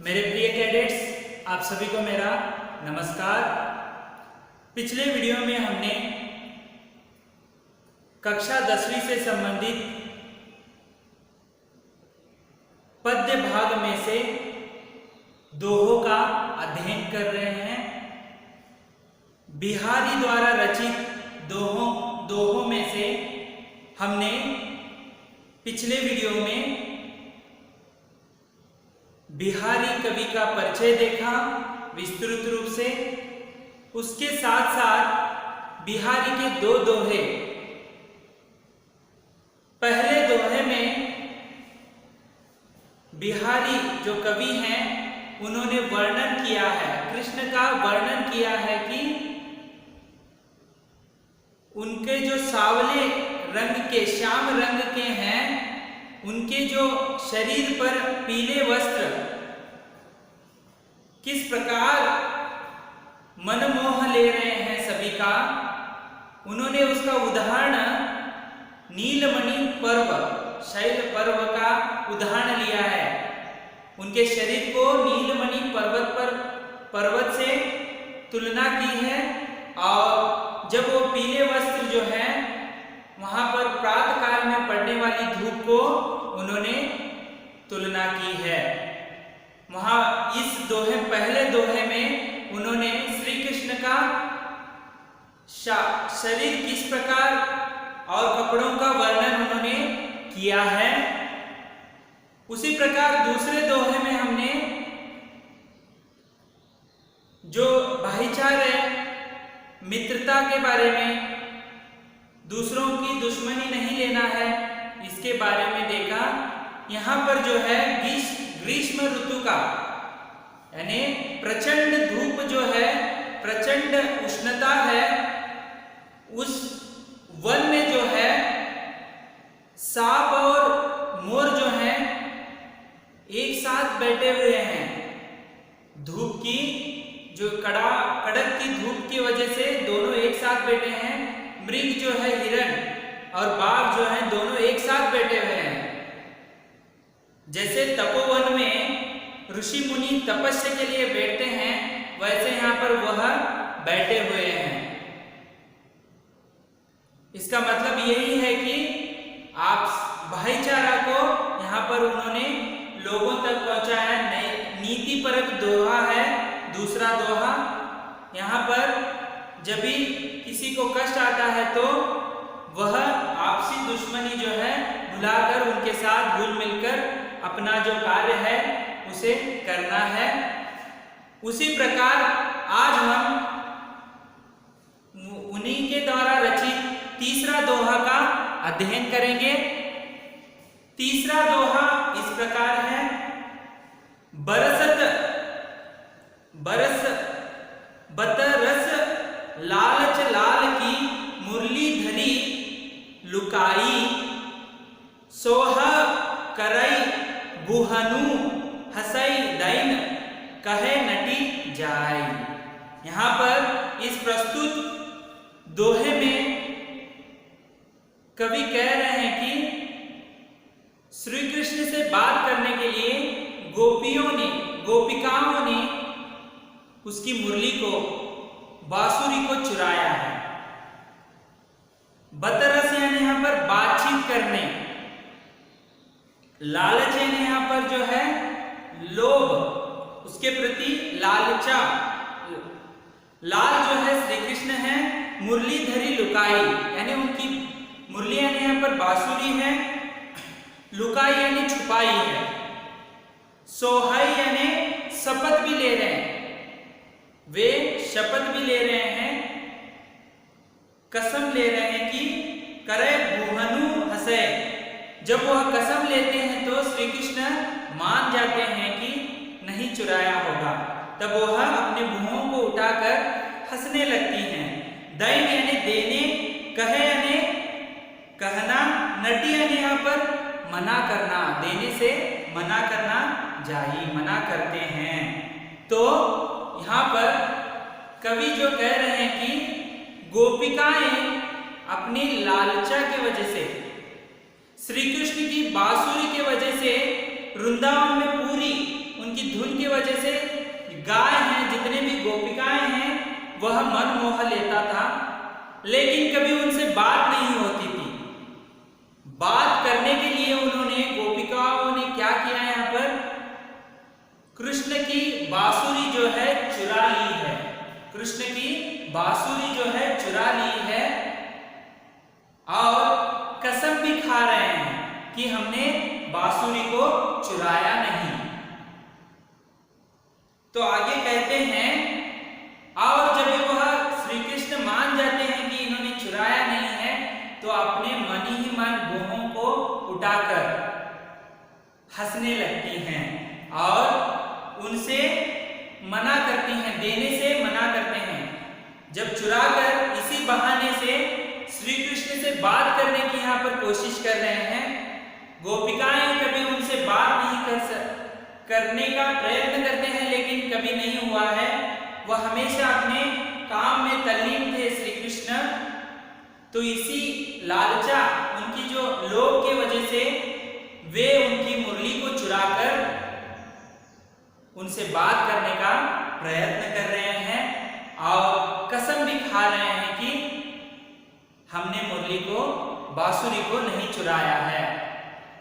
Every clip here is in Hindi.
मेरे प्रिय कैडेट्स, आप सभी को मेरा नमस्कार। पिछले वीडियो में हमने कक्षा 10वीं से संबंधित पद्य भाग में से दोहों का अध्ययन कर रहे हैं। बिहारी द्वारा रचित दोहों में से हमने पिछले वीडियो में बिहारी कवि का परिचय देखा विस्तृत रूप से। उसके साथ साथ बिहारी के दो दोहे, पहले दोहे में बिहारी जो कवि हैं उन्होंने वर्णन किया है, कृष्ण का वर्णन किया है कि उनके जो सावले रंग के, श्याम रंग के हैं, उनके जो शरीर पर पीले वस्त्र किस प्रकार मनमोह ले रहे हैं सभी का। उन्होंने उसका उदाहरण नीलमणि पर्व, शैल पर्व का उदाहरण लिया है। उनके शरीर को नीलमणि पर्वत से तुलना की है और जब वो पीले वस्त्र जो है वहां पर प्रातः काल में पड़ने वाली धूप को उन्होंने तुलना की है। वहां इस पहले दोहे में उन्होंने श्री कृष्ण का शरीर किस प्रकार और कपड़ों का वर्णन उन्होंने किया है। उसी प्रकार दूसरे दोहे में हमने जो भाईचारे, मित्रता के बारे में, दूसरों की दुश्मनी नहीं लेना है, इसके बारे में देखा। यहाँ पर जो है ग्रीष्म ऋतु का यानी प्रचंड धूप जो है, प्रचंड उष्णता है, उस वन में जो है सांप और मोर जो हैं एक साथ बैठे हुए हैं। धूप की जो कड़क की धूप की वजह से दोनों एक साथ बैठे हैं। मृग जो है, हिरण और बाघ जो है, दोनों एक साथ बैठे हुए हैं। जैसे तपोवन में ऋषि मुनि तपस्या के लिए बैठते हैं, वैसे यहाँ पर वह बैठे हुए हैं। इसका मतलब यही है कि आप भाईचारा को यहाँ पर उन्होंने लोगों तक पहुंचाया। नीतिपरक दोहा है दूसरा दोहा। यहाँ पर जब भी किसी को कष्ट आता है तो वह आपसी दुश्मनी जो है भुलाकर उनके साथ घुल मिलकर अपना जो कार्य है उसे करना है। उसी प्रकार आज हम उन्हीं के द्वारा रचित तीसरा दोहा का अध्ययन करेंगे। तीसरा दोहा इस प्रकार है। बतरस लालच लाल की मुरली धरी लुकाई, सोह करई बुहनु हसई दैन कहे नटी जाई। यहाँ पर इस प्रस्तुत दोहे में कवि कह रहे हैं कि श्री कृष्ण से बात करने के लिए गोपिकाओं ने उसकी मुरली को, बांसुरी को चुराया है। बतरस यानी यहाँ पर बातचीत करने, लालच यानी यहाँ पर जो है लोभ, उसके प्रति लालचा। लाल जो है श्री कृष्ण है, मुरली धरी लुकाई यानी उनकी मुरली यानी यहाँ पर बांसुरी है, लुकाई यानी छुपाई है, सोहाई यानी शपथ भी ले रहे हैं, वे शपथ भी ले रहे हैं, कसम ले रहे हैं कि करे बुहनु हसे। जब वह कसम लेते हैं तो श्री कृष्ण मान जाते हैं कि नहीं चुराया होगा, तब वह अपने मुंहों को उठाकर हंसने लगती हैं। दैन यानी देने, कहे यानी कहना, नटी यानी यहाँ पर मना करना, देने से मना करना, जाई मना करते हैं। तो यहाँ पर कवि जो कह रहे हैं कि गोपिकाएं अपनी लालचा की वजह से, श्री कृष्ण की बांसुरी की वजह से वृंदावन में पूरी उनकी धुन की वजह से गाय हैं, जितने भी गोपिकाएं हैं, वह मन मोह लेता था, लेकिन कभी उनसे बात नहीं होती थी। बात करने के लिए उन्होंने, गोपिकाओं ने क्या किया, यहाँ पर कृष्ण की बांसुरी जो है चुरा ली है। कृष्ण की बांसुरी जो है चुरा ली है और कसम भी खा रहे हैं कि हमने बांसुरी को चुराया नहीं। तो आगे कहते हैं, और जब वह श्री कृष्ण मान जाते हैं कि इन्होंने चुराया नहीं है, तो अपने मन ही मन भौहों को उठाकर हंसने लगती हैं और उनसे मना करती हैं, देने से मना करते हैं। जब चुराकर इसी बहाने से श्री कृष्ण से बात करने की यहाँ पर कोशिश कर रहे हैं। गोपिकाएं कभी उनसे बात नहीं करने का प्रयत्न करते हैं, लेकिन कभी नहीं हुआ है। वह हमेशा अपने काम में तल्लीन थे श्री कृष्ण। तो इसी लालचा, उनकी जो लोभ की वजह से वे उनकी मुरली को चुराकर उनसे बात करने का प्रयत्न कर रहे हैं और कसम भी खा रहे हैं कि हमने मुरली को, बांसुरी को नहीं चुराया है।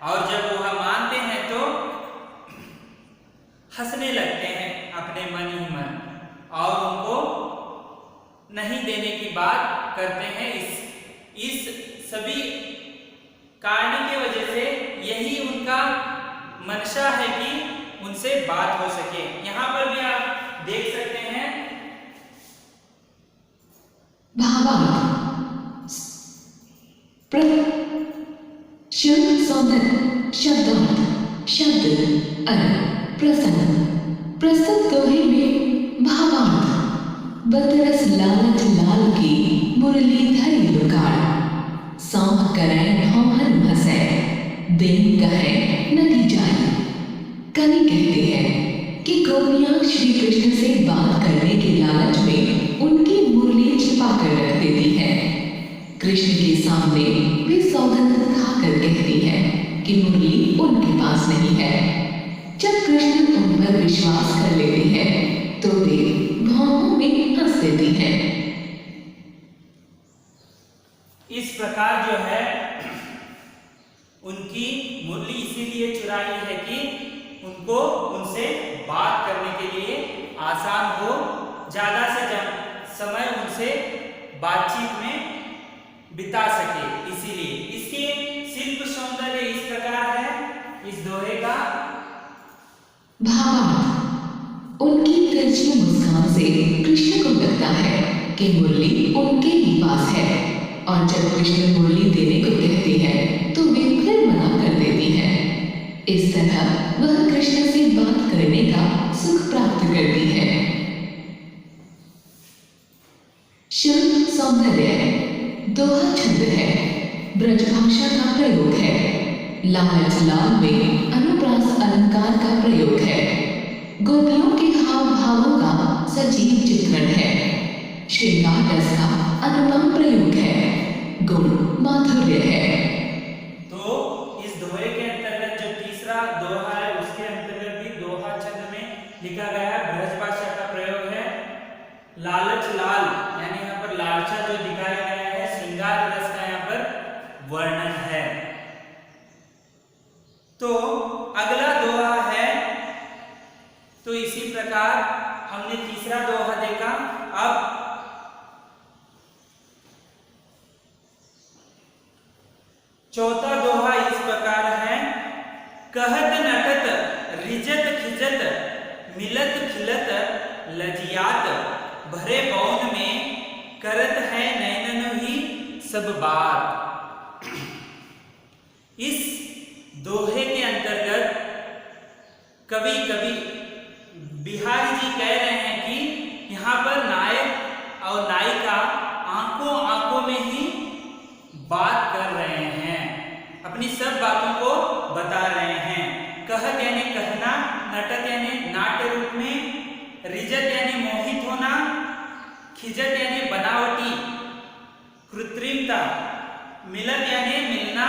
और जब वह मानते हैं तो हंसने लगते हैं अपने मन ही मन और उनको नहीं देने की बात करते हैं। इस सभी कारण की वजह से यही उनका मंशा है कि उनसे बात हो सके। यहाँ पर भी आप देख सकते हैं भावार्थ शुद्ध सौंदर्य शब्दार्थ शब्द अर्थ प्रसन्न। प्रस्तुत दोहे में भावार्थ बदरस लालच लाल की मुरली धरी लुकार। सौंप करैं हौहन हंसै देन कहे नदी जाई। कवि कहते हैं कि गोपियां श्री कृष्ण से बात करने के लालच में उनकी मुरली छिपा कर रख देती है। कृष्ण के सामने वे सौगंध खाकर कहती है कि मुरली उनके पास नहीं है। जब कृष्ण उन पर विश्वास कर लेते हैं तो वे भौहों में हंस देती हैं। इस प्रकार जो है उनकी मुरली इसीलिए चुराई है कि उनको उनसे बात करने के लिए आसान हो, ज्यादा से समय उनसे बातचीत में बिता सके। इसीलिए इसके शिल्प सौंदर्य इस प्रकार है इस दोहे का। भावार्थ उनकी तिरछी मुस्कान से कृष्ण को लगता है कि मुरली उनके ही पास है, और जब कृष्ण मुरली देने को कहते हैं तो वे फिर मना कर देती हैं। इस तरह वह कृष्ण से बात करने का सुख प्राप्त करती है। शुद्ध सौंदर्य दोहा छंद है, ब्रजभाषा का प्रयोग है। लालच लाल में अनुप्रास अलंकार का प्रयोग है। गोपियों के हाव भावों का सजीव चित्रण है। श्रृंगार रस का अनुपम प्रयोग है। गुण माधुर्य है। तो इस दोहे के अंतर्गत जो तीसरा दोहा है उसके अंतर्गत भी दोहा छंद में लिखा गया है, ब्रजभाषा का प्रयोग है। लालच लाल यानी यहाँ पर लालचा जो दिखाया गया है, श्रृंगार रस का यहाँ पर वर्णन है। तो अगला दोहा है, तो इसी प्रकार हमने तीसरा दोहा देखा। अब चौथा दोहा इस प्रकार है, कहत नटत रिजत खिजत मिलत खिलत लजियात भरे बौन में करत है नैनन ही सब बात। इस दोहे के अंतर्गत कवि बिहारी जी कह रहे हैं कि यहाँ पर नायक और नायिका आंखों आंखों में ही बात कर रहे हैं, अपनी सब बातों को बता रहे हैं। कहत यानी कहना, नटत यानी नाट्य रूप में, रिजत यानी मोहित होना, खिजत यानी बनावटी कृत्रिमता, मिलत यानी मिलना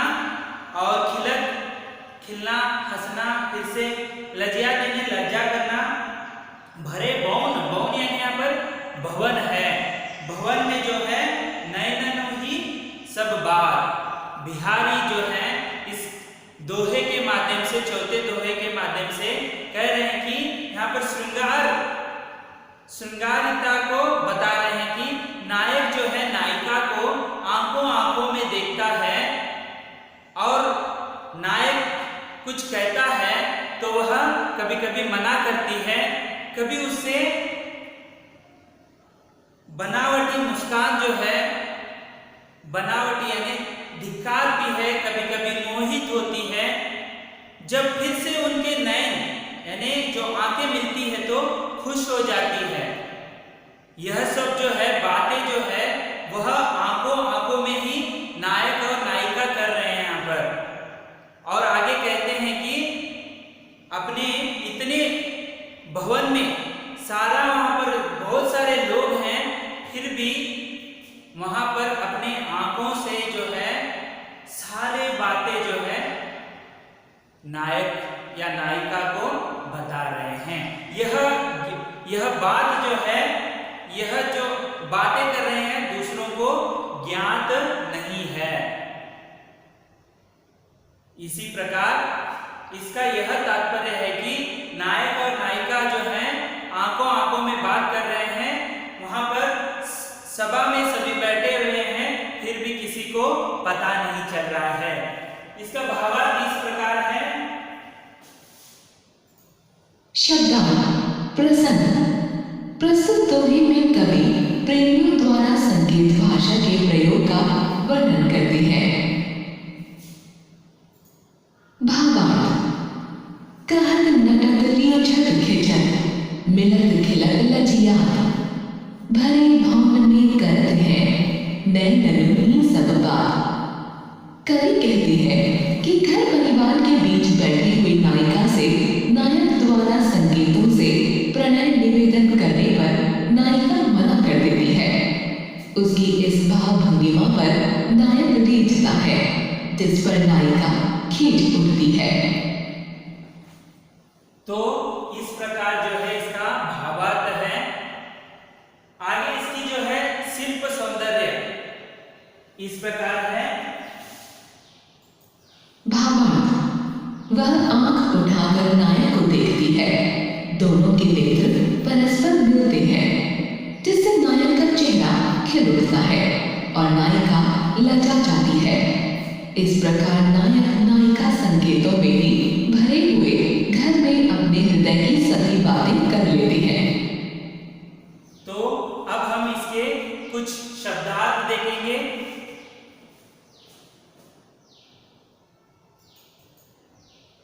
और खिलत खिलना हंसना, फिर से लज्जात यानी लज्जा करना, भरे बौन, बौन यानी यहाँ पर भवन है। भवन में जो है नयनन ही सब बार, बिहारी जो है इस दोहे के माध्यम से, चौथे दोहे के माध्यम से कह रहे हैं कि यहाँ पर श्रृंगारिता को बता रहे हैं कि नायक जो है नायिका को आंखों आंखों में देखता है और नायक कुछ कहता है तो वह कभी कभी मना करती है, कभी उससे बनावटी मुस्कान जो है, बनावटी यानी धिक्कारती है, कभी कभी मोहित होती है। जब फिर से उनके नयन यानी जो आंखें मिलती है तो खुश हो जाती है। यह सब जो है बातें जो है वह आंखों आंखों में ही नायक और नायिका कर रहे हैं यहाँ पर। और आगे कहते हैं कि अपने इतने भवन में सारा वहाँ पर बहुत सारे लोग हैं, फिर भी वहाँ पर अपने आंखों से जो है सारे बातें जो है नायक या नायिका को बता रहे हैं। यह बात जो है, यह जो बातें कर रहे हैं दूसरों को ज्ञात नहीं है। इसी प्रकार इसका यह तात्पर्य है कि नायक और नायिका जो है आंखों आंखों में बात कर रहे हैं, वहां पर सभा में सभी बैठे हुए हैं, फिर भी किसी को पता नहीं चल रहा है। इसका भावार्थ इस प्रकार है। शब्दार्थ प्रसन्न। प्रस्तुत दोहे में कवि प्रेमियों द्वारा संकेत भाषा के प्रयोग का वर्णन करते हैं। भावार्थ कहत नटत रीझत खिंचत मिलत खिलत लजियात भरे भवन में करत है नैनन ही सब बात। कवि कहते हैं कि घर परिवार के बीच बैठी हुई नायिका से नायक द्वारा संकेतों से प्रणय निवेदन करने पर नायिका मना कर देती है। उसकी इस भाव भंगिमा पर नायक रीझता है, जिस पर नायिका खींच उठती है। तो इस प्रकार जो है इसका भावार्थ है। आगे इसकी जो है शिल्प सौंदर्य इस प्रकार है। भावार्थ वह आंख उठाकर नायक को देखती है, दोनों के नेत्र परस्पर मिलते हैं, जिससे नायक का चेहरा खिल उठता है और नायिका लजा जाती है। इस प्रकार नायक नायिका संकेतों में ही भरे हुए घर में अपने हृदय की सभी बातें कर लेते हैं। तो अब हम इसके कुछ शब्दार्थ देखेंगे।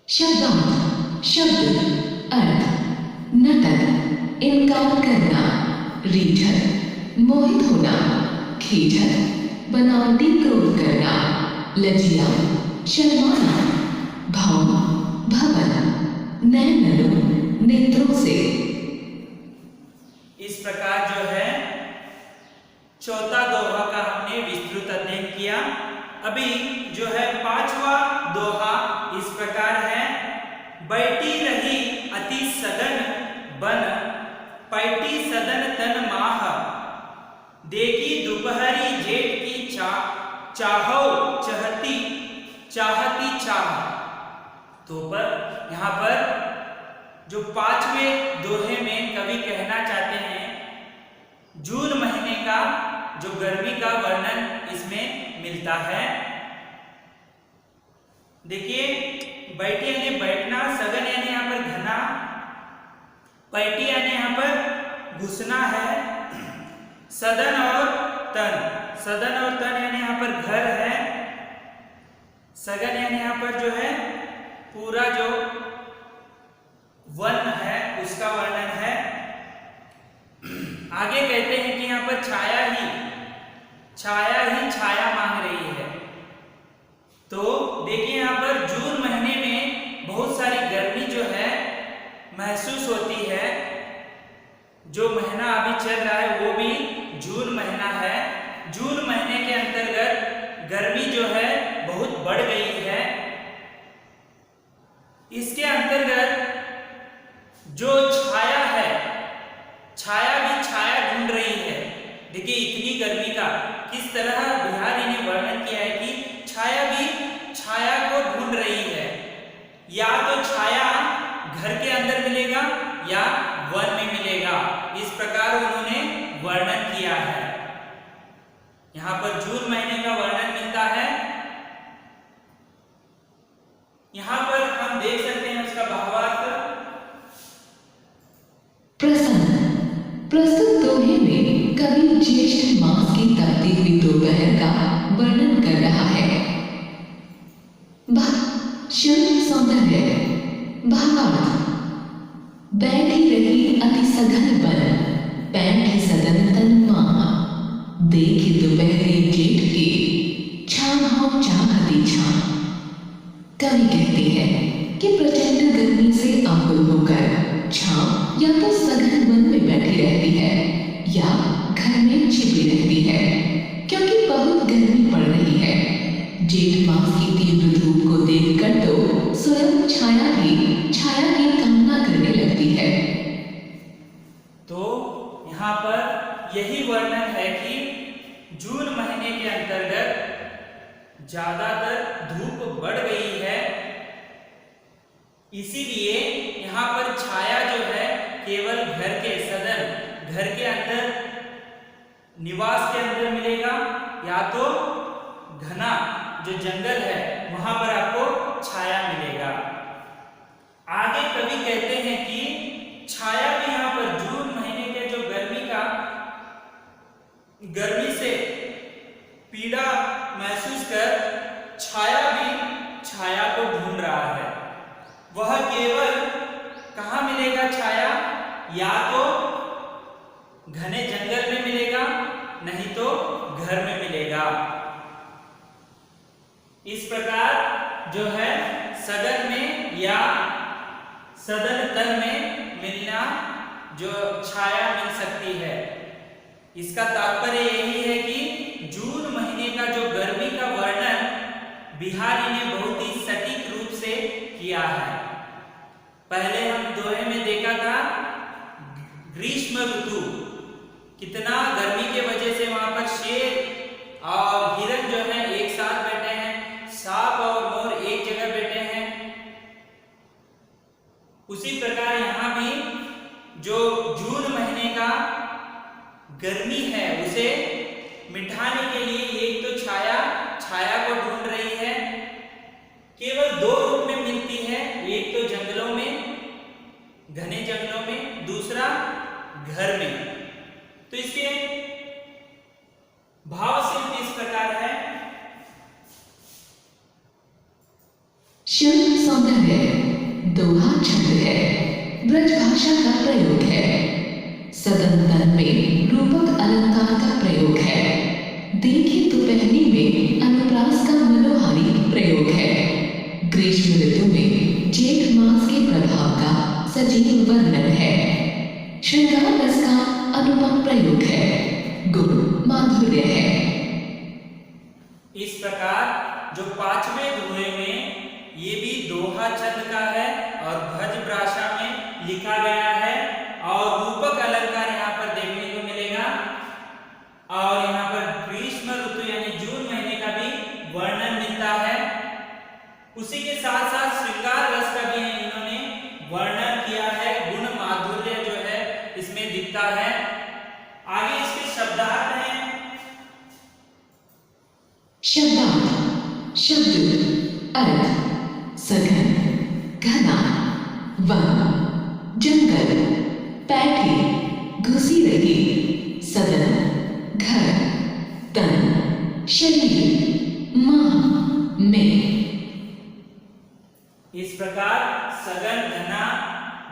शब्दार्थ शब्द अर्थ नटक इनकार करना, रीझत मोहित होना, खींचत बनावटी क्रोध करना, लजिया शर्माना, भाव भवन नैनन नेत्रों से। इस प्रकार जो है चौथा दोहा का हमने विस्तृत अध्ययन किया। अभी जो है पांचवा दोहा इस प्रकार है। बैठी रही अति सदन बन पैटी सदन तन माह देखी दोपहरी जेठ की चाहो चाहती चाह। तो पर यहाँ पर जो पांचवें दोहे में कवि कहना चाहते हैं, जून महीने का जो गर्मी का वर्णन इसमें मिलता है। देखिए बैठी यानी बैठना, सघन यानी यहाँ पर घना, पैटी यानी यहाँ पर घुसना है, सदन और तन यानी यहाँ पर घर है, सघन यानी यहाँ पर जो है पूरा जो वन है उसका वर्णन है। आगे कहते हैं कि यहाँ पर छाया ही छाया मांग रही है। तो देखिए यहाँ पर जून महीने में बहुत सारी गर्मी जो है महसूस होती है। जो महीना अभी चल रहा है वो भी जून महीना है। जून महीने के अंतर्गत गर्मी जो है बहुत बढ़ गई है। इसके अंतर्गत जो छाया है किस तरह बिहारी ने वर्णन किया है कि छाया भी छाया को ढूंढ रही है, या तो छाया घर के अंदर मिलेगा या वन में मिलेगा, इस प्रकार उन्होंने वर्णन किया है। यहाँ पर जून महीने का वर्णन मिलता है। यहाँ पर हम देख सकते हैं उसका भावार्थ। प्रसन्न। प्रस्तुत दोहे में कवि ज्येष्ठ मास की तपती हुई दोपहर का वर्णन कर रहा है। शुद्ध सौंदर्य। भावार्थ। बैठी रही अति सघन बन, पैठ सदन तन माह, देखी दोपहरी जेठ की, छाम हो चाहती छाम। कवि कहते हैं कि प्रचंड गर्मी से आकुल होकर छाम या तो सघन वन में बैठी रहती है या घर में छिपी रहती है, क्योंकि बहुत गर्मी पड़ रही है। जेठ मास की तीव्र धूप को देखकर तो स्वयं छाया भी छाया की कामना करने लगती है। तो यहाँ पर यही वर्णन है कि जून महीने के अंतर्गत ज्यादातर धूप बढ़ गई है, इसीलिए यहाँ पर छाया जो है केवल घर के सदन, घर के अंदर, निवास के अंदर मिलेगा, या तो घना जो जंगल है वहां पर आपको छाया मिलेगा। आगे कवि कहते हैं कि छाया भी यहाँ पर जून महीने के जो गर्मी से पीड़ा महसूस कर छाया भी छाया को ढूंढ रहा है। वह केवल कहाँ मिलेगा छाया, या तो घने जंगल में मिलेगा, नहीं तो घर में मिलेगा। इस प्रकार जो है सदन में या सदन तन में मिलना जो छाया मिल सकती है। इसका तात्पर्य यही है कि जून महीने का जो गर्मी का वर्णन बिहारी ने बहुत ही सटीक रूप से किया है। पहले हम दोहे में देखा था ग्रीष्म ऋतु, कितना गर्मी के वजह से वहां पर शेर और हिरण जो है एक साथ बैठे हैं, सांप और मोर एक जगह बैठे हैं। उसी प्रकार यहाँ भी जो जून महीने का गर्मी है उसे मिटाने के लिए एक तो छाया को ढूंढ रही है, केवल दो रूप में मिलती है, एक तो जंगलों में, घने जंगलों में, दूसरा घर में। तो इसके भाव सिर्फ इस प्रकार है। शुद्ध सौंदर्य दोहा छंद है, ब्रज भाषा का प्रयोग है। सदन तन में रूपक अलंकार का प्रयोग है। देखी दोपहरी में अनुप्रास का मनोहारी प्रयोग है। ग्रीष्म ऋतु में जेठ मास के प्रभाव का सजीव वर्णन है। श्रृंगार रस का अनुपम प्रयोग है, गुण माधुर्य है। इस प्रकार जो पांचवें दोहे में ये भी दोहा छंद का है और ब्रज भाषा में लिखा गया है और रूपक अलंकार यहाँ पर देखने को मिलेगा। और यहाँ पर ग्रीष्म ऋतु यानी जून महीने का भी वर्णन मिलता है। उसी के साथ साथ श्रृंगार रस का भी इन्होंने वर्णन किया है, गुण माधुर्य जो है इसमें दिखता है। आगे इसके शब्दार्थ हैं। शब्दार्थ। शब्द अर्थ सघन, घना, वन, जंगल, पैठी, घुसी रही, सदन, घर, तन, शरीर, माह, में। इस प्रकार सघन, घना,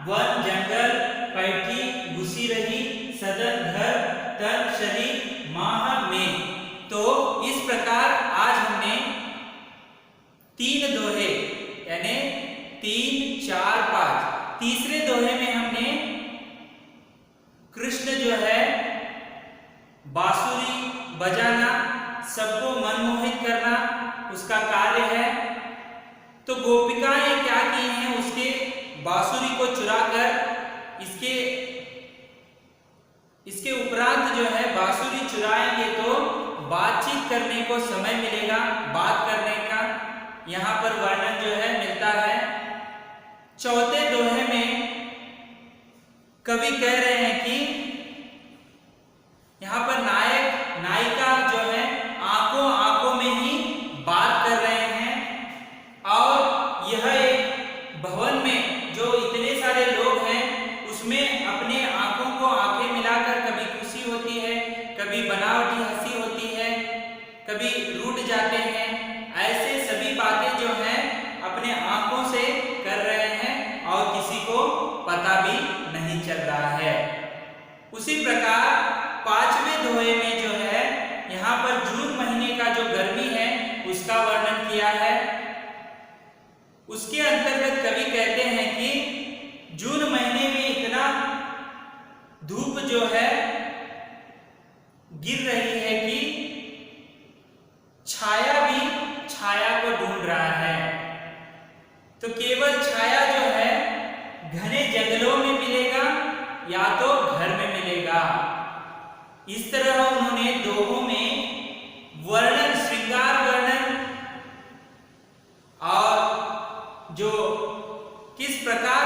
वन, जंगल, पैठी, घुसी रही, सदन, घर, तन, शरीर, माह, में। तो इस प्रकार आज हमने 3 दोहे यानी 3, 4, 5, तीसरे दोहे में हमने कृष्ण जो है बांसुरी बजाना, सबको मनमोहित करना उसका कार्य है। तो गोपिकाएं क्या की हैं, उसके बांसुरी को चुराकर इसके उपरांत जो है बांसुरी चुराएंगे तो बातचीत करने को समय मिलेगा, बात करने का यहाँ पर वर्णन जो है मिलता है। चौथे दोहे में कवि कह रहे हैं कि यहाँ पर नायक नायिका जो है आंखों आंखों में ही बात कर रहे हैं और यह एक भवन में जो इतने सारे लोग हैं उसमें अपने आंखों को आंखें मिलाकर कभी खुशी होती है, कभी बनावटी हंसी होती है, कभी रूठ जाते हैं, ऐसे सभी बातें जो हैं अपने आंखों से कर रहे हैं और किसी को पता भी नहीं चल रहा है। उसी प्रकार पांचवें दोहे में जो है यहाँ पर जून महीने का जो गर्मी है उसका वर्णन किया है। उसके अंतर्गत कवि कहते हैं कि जून महीने में इतना धूप जो है गिर रही है कि छाया भी छाया को ढूंढ रहा है। तो केवल छाया जो है घने जंगलों में मिलेगा या तो घर में मिलेगा। इस तरह उन्होंने दोहों में वर्णन, श्रृंगार वर्णन और जो किस प्रकार